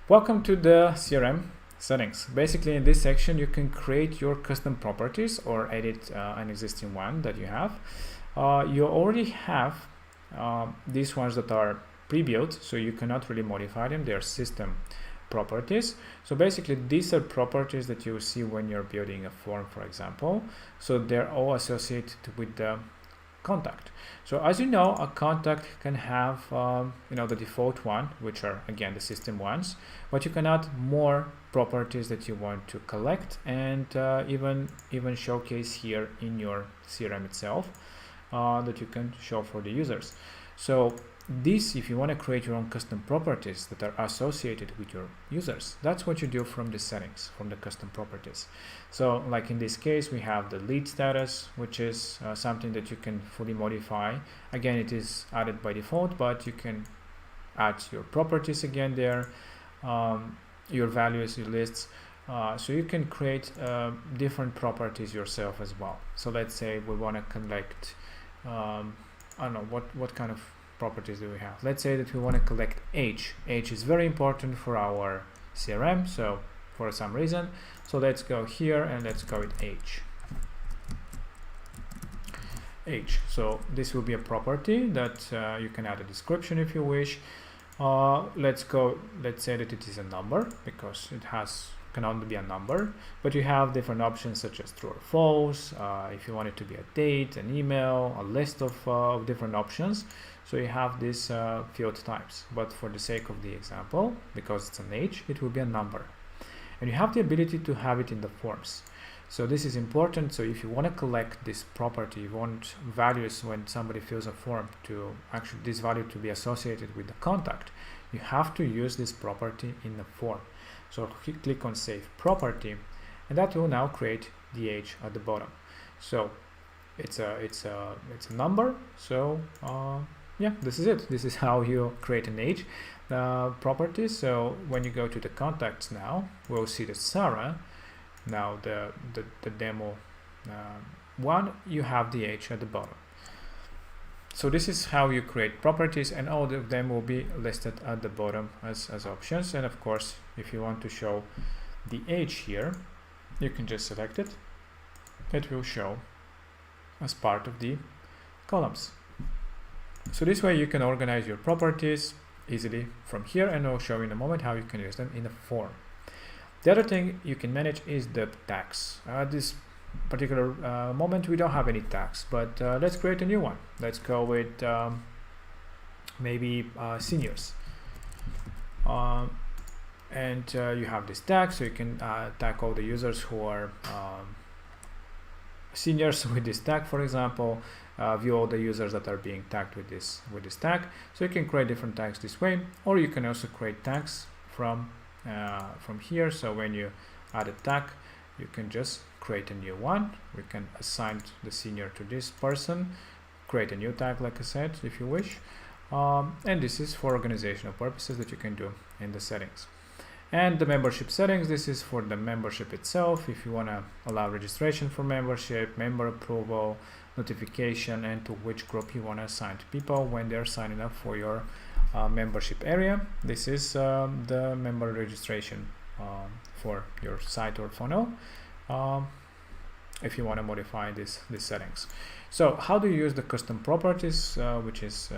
Welcome to the CRM settings. Basically, in this section, you can create your custom properties or edit an existing one that you have. You already have these ones that are pre-built, so you cannot really modify them. They are system properties. So basically, these are properties that you see when you're building a form, for example. So they're all associated with the contact. So as you know, a contact can have the default one, which are again the system ones, but you can add more properties that you want to collect and even showcase here in your CRM itself that you can show for the users. So this, if you want to create your own custom properties that are associated with your users, that's what you do from the settings, from the custom properties. So like in this case, we have the lead status, which is something that you can fully modify. Again, it is added by default, but you can add your properties again there, your values, your lists. So you can create different properties yourself as well. So let's say we want to collect, I don't know, what kind of properties do we have? Let's say that we want to collect age. Age is very important for our CRM, so for some reason. So let's go here and let's go with age. Age. So this will be a property that you can add a description if you wish. Let's say that it is a number because it can only be a number, but you have different options such as true or false. If you want it to be a date, an email, a list of different options. So you have these field types, but for the sake of the example, because it's an age, it will be a number. And you have the ability to have it in the forms. So this is important. So if you want to collect this property, you want values when somebody fills a form to actually this value to be associated with the contact, you have to use this property in the form. So click on Save Property, and that will now create the age at the bottom. So it's a number. So yeah, this is it. This is how you create an age property. So when you go to the contacts now, we'll see that Sarah. Now the demo one, you have the age at the bottom. So this is how you create properties, and all of them will be listed at the bottom as options. And of course, if you want to show the age here, you can just select it. It will show as part of the columns. So this way you can organize your properties easily from here, and I'll show you in a moment how you can use them in a form. The other thing you can manage is the tags. This particular moment we don't have any tags, but let's create a new one. Let's go with maybe seniors. And you have this tag, so you can tag all the users who are seniors with this tag, for example. View all the users that are being tagged with this tag. So you can create different tags this way, or you can also create tags from here. So when you add a tag, you can just create a new one. We can assign the senior to this person, create a new tag, like I said, if you wish. And this is for organizational purposes that you can do in the settings. And the membership settings, this is for the membership itself. If you want to allow registration for membership, member approval, notification, and to which group you want to assign to people when they're signing up for your membership area. This is the member registration for your site or funnel, if you want to modify these settings. So how do you use the custom properties, which is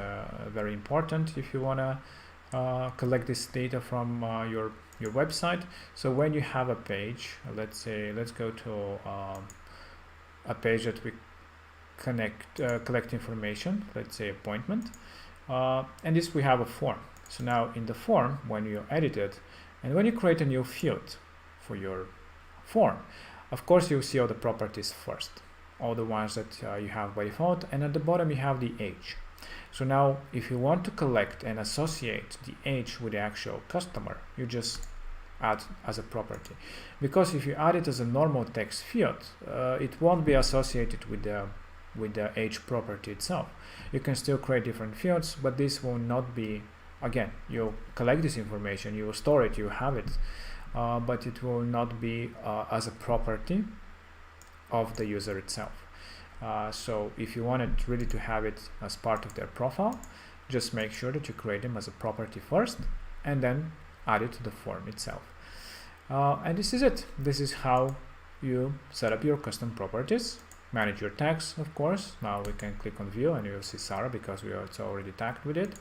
very important if you want to collect this data from your website. So when you have a page, let's go to a page that we collect information, let's say appointment, and this we have a form. So now in the form, when you edit it and when you create a new field for your form, of course you'll see all the properties first, all the ones that you have by default, and at the bottom you have the age. So now if you want to collect and associate the age with the actual customer, you just add as a property, because if you add it as a normal text field, it won't be associated with the age property itself. You can still create different fields, but this will not be, again, you'll collect this information, you will store it, you have it, but it will not be as a property of the user itself. So if you wanted really to have it as part of their profile, just make sure that you create them as a property first, and then added to the form itself. And this is it. This is how you set up your custom properties, manage your tags, of course. Now we can click on view and you'll see Sarah because it's already tagged with it,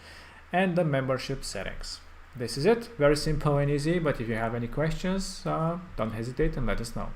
and the membership settings. This is it. Very simple and easy, but if you have any questions, don't hesitate and let us know.